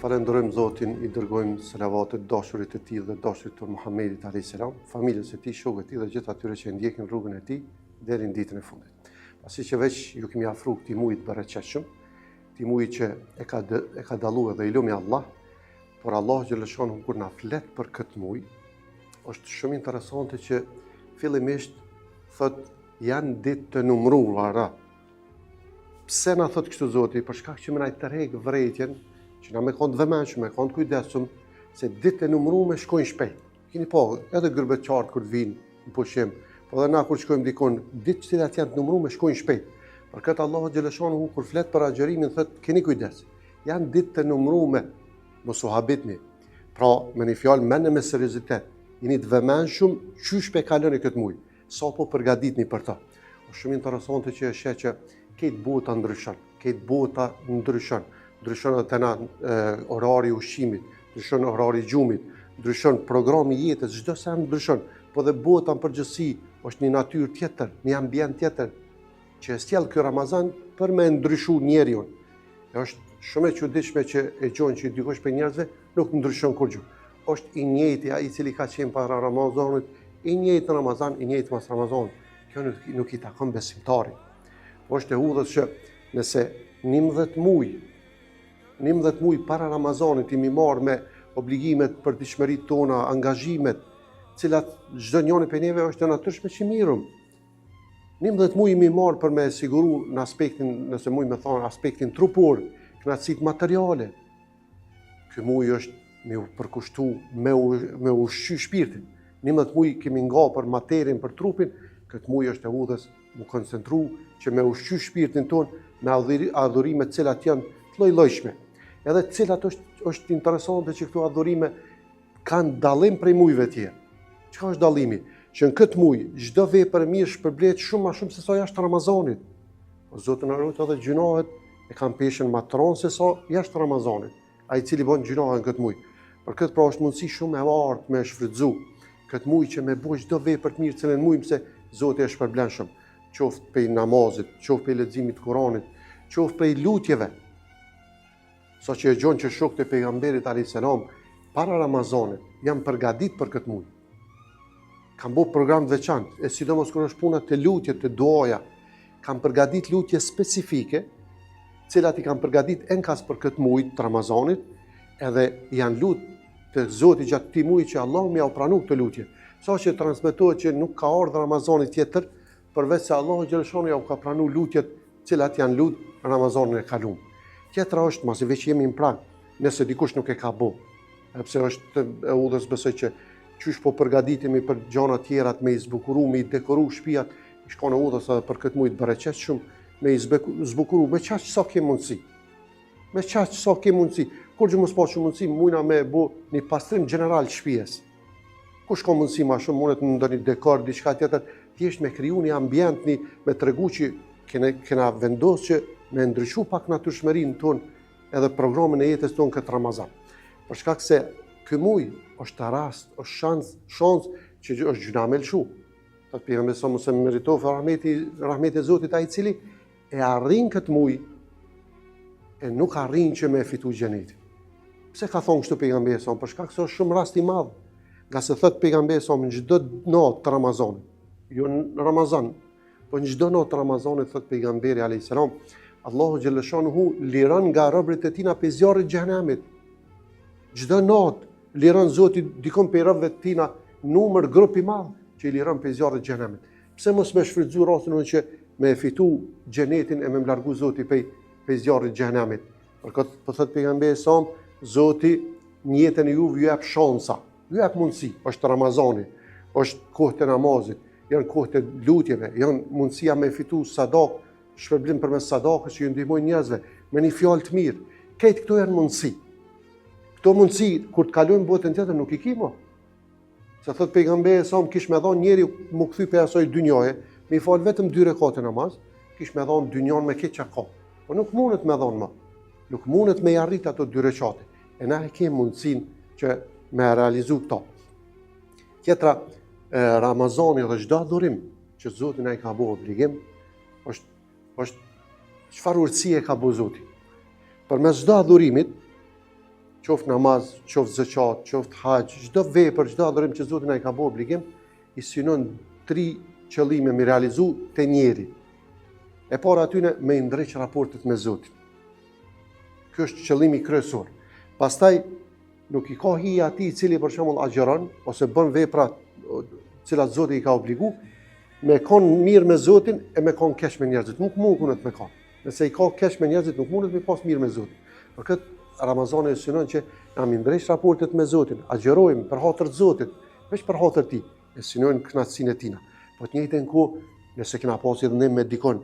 Falenderojmë Zotin, i dërgojmë selavatet dashurit e tij dhe dashurit të Muhamedit a.s. familjes e tij, shokëve të tij dhe gjithë atyre që ndjekin rrugën e tij deri në ditën e fundit. Pasi që veç ju kemi afruar këtij muaji të bereqetshëm, këtij muaji që e ka dalluar dhe i lumi Allah, por Allah xhaleshon kur na flet për këtë muaj, është shumë interesante që fillimisht thot janë ditë të numëruara. Pse na thot kështu Zoti? Për shkak që më na tërheq vërejtjen, që na me konë të vëmendshëm, me konë të kujdesshëm, se ditë e numëruara shkojnë shpejt. Keni po, edhe gërbëçart kur vinë në pushim, po edhe na kur shkojmë dikon, ditë që janë të numëruara shkojnë shpejt. Për këtë Allahu xhaleshanu kur flet për agjërimin thot keni kujdes. Janë ditë të numëruara, mos u habitni. Pra, me një fjalë mendë me seriozitet, jeni të vëmendshëm çysh pe kaloni këtë muaj, sa po përgatitni për ta. Është shumë interesante që e sheh që këtë bota ndryshon, ndryshon edhe na orari i ushqimit, ndryshon orari i gjumit, ndryshon programi i jetës, çdo sa ndryshon, po dhe bota në përgjithësi është një natyrë tjetër, një ambient tjetër që e sjell ky Ramazan për me ndryshu njeriu. Është shumë e çuditshme që e gjon që dikush për njerëzve nuk ndryshon kurrë. Është i njëjti ai i cili ka qenë para Ramazanit, i njëjtë në Ramazan, i njëjtë pas Ramazanit. Kjo nuk i takon besimtarit. Është e udhës që nëse 11 muaj para Ramazanit imi marrë me obligimet për dishmëritë tona, angazhimet, cilat çdo njëri prej neve është në natyrshme që mirëm. 11 muaj imi marrë për me siguru në aspektin, nëse muj me thonë, aspektin trupor, kënaqësitë materiale. Ky muaj është me u përkushtu, me ushqy shpirtin. 11 muaj kemi nga për materin, për trupin, këtë muaj është e udhës mu koncentru që me ushqy shpirtin ton me adhurime cilat janë të lloj-llojshme. Edhe cilat është interesante që këto adhurime kanë dallim prej muajve tjerë. Çka është dallimi? Që në këtë muaj çdo vepër mirë shpërblet shumë më shumë se sa jashtë Ramazanit. Po Zoti na ruaj edhe gjunohet e kanë peshën më tron se sa jashtë Ramazanit. Ai i cili bën gjunohe në këtë muaj. Për këtë pra është mundësi shumë e lartë me shfrytzu këtë muaj që me bëj çdo vepër të mirë cilën muaj se Zoti është shpërblenshëm. Qoftë prej namazit, qoftë prej leximit të Kuranit, qoftë prej lutjeve. Sa që e gjon që shokët e pejgamberit a.s. para Ramazanit janë përgatit për këtë muaj. Kanë bërë program të veçantë, e sidomos kur është puna të lutjet, të duaja, kanë përgatit lutje specifike, cilat i kanë përgatit enkas për këtë muaj të Ramazanit, edhe janë lutë të Zotit gjatë këtij muaji që Allahu më ia pranu këtë lutje. Sa që transmetohet që nuk ka ardhur Ramazani tjetër, përveç se Allahu xhaleshonu ja ka pranu lutjet cilat janë lutë Ramazanin e kaluar. Tjetra është, masi veç jemi në prag, nëse dikush nuk e ka bo. Pse është e udhës besoj që qysh po përgatitemi për gjëra tjera me i zbukuru, me i dekoru shtëpiat, i shkon e udhës edhe për këtë muaj të bereqetshëm, me i zbukuru me çaq sa ke mundsi. Me çaq sa ke mundsi. Kur gjë mos pash mundsi, mujna me bu një pastrim general të shtëpisë. Kush ka mundsi më shumë mundet në ndonjë dekor, diçka tjetër, thjesht me kriju një ambient, me tregu që kena vendosur që me ndryshu pak natyrshmërinë tonë edhe programin e jetës tonë këtë Ramazan. Për shkak se ky muaj është rast, është shans që është gjuna me lëshu. Të pejgamberi sa mos e meritof rahmeti e Zotit ai i cili e arrin këtë muaj e nuk arrin që me fitu xhenetin. Pse ka thonë kështu pejgamberi sa? Për shkak se është shumë rast i madh. Nga se thot pejgamberi sa në çdo natë të Ramazanit, jo në Ramazan, po në çdo natë të Ramazanit thot pejgamberi alayhis salam, Allahu xhaleshanuhu liron nga robërit e tina pe zjarrit të xhenemit. Çdo natë liron Zoti dikon pe robëve të tina numër grup i madh që i liron pe zjarrit të xhenemit. Pse mos me shfrytzu rastin që me fitu xhenetin e me largu Zoti pe zjarrit të xhenemit. Për këtë po thot pejgamberi sa Zoti në jetën e juve ju jep shansa, ju jep mundësi. Është Ramazani, është kohë e namazit, janë kohë e lutjeve, janë mundësia me fitu sadak, shpërblim përmes sadakës që ju ndihmojnë njerëzve me një fjalë të mirë. Këto këto janë mundësi. Këto mundësi kur të kalojnë botën tjetër nuk i kimo. Se thot pejgamberi sa kish më dhon njeriu më kthy pe asoj dynjaje, me i fal vetëm 2 rekate namaz, kish më dhon dynjan me këtë çka. Po nuk mundet më dhon më. Nuk mundet me i arrit ato 2 rekate. E na e kemi mundësinë që me realizu këto. Tjetra, Ramazani dhe çdo adhurim që Zoti na i ka bërë obligim, është çfarë urtësie ka bërë Zoti. Përmes çdo adhurimit qoftë namaz, qoftë zeqat, qoftë haqë, çdo vepër, çdo adhurim që Zoti na i ka bërë obligim, i synon 3 qëllime me realizu te njeri. E para atyne me i ndreq raportet me Zotin. Ky është qëllimi kryesor. Pastaj nuk i ka hija atij i cili për shembull agjeron ose bën vepra cilat Zoti i ka obligu, me kon mirë me Zotin e me kon keq me njerëzit. Nuk mundet me kon. Nëse i ka keq me njerëzit, nuk mundet me pas mirë me Zotin. Për këtë Ramazani e synon që na mi ndreq raportet me Zotin, agjerojmë për hatër të Zotit, veç për hatër ti, e synojnë kënaqësinë e tina. Po të njëjtën kohë, nëse kena pas dhënim me dikon,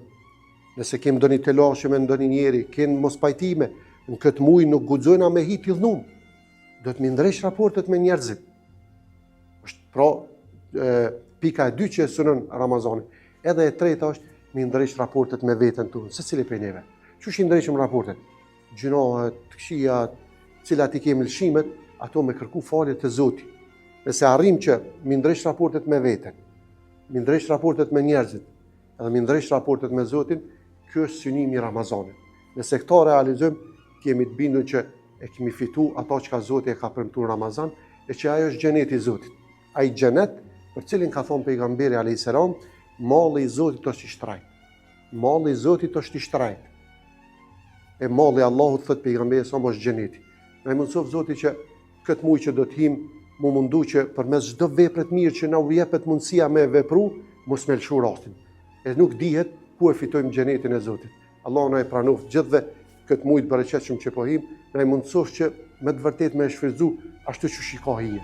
nëse kem ndonjë telashe me ndonjë njeri, kem mos pajtime, në këtë muaj nuk guxojna me hit tillnum. Do të mi ndreq raportet me njerëzit. Është pra pika e dytë që e synon Ramazani. Edhe e treta është mi ndreq raportet me veten tonë, secili prej neve. Çush i ndreqim raportet? Gjunohet, këqijat, cilat i kemi lëshimet, ato me kërku falje të Zotit. Nëse arrim që mi ndreq raportet me veten, mi ndreq raportet me njerëzit, edhe mi ndreq raportet me Zotin, kjo është synimi i Ramazanit. Nëse këta realizojmë, kemi të bindur që e kemi fitu ato që ka Zoti e ka premtuar në Ramazan, e që ajo është xheneti i Zotit. Ai xhenet, për cilin ka thonë pejgamberi alayhis salam, malli i Zotit është i shtrajt. Malli i Zotit është i shtrajt. E malli Allahut, thot pejgamberi sa është xheneti. Na mundsof Zoti që këtë muaj që do të him, mu mundu që përmes çdo vepre të mirë që na u jepet mundësia me vepru, mos me lëshu rastin. E nuk dihet ku e fitojmë xhenetin e Zotit. Allahu na e pranoft gjithëve këtë muaj të bereqetshëm që po him, na mundsof që me të vërtetë me shfrytzu ashtu që shiko hije.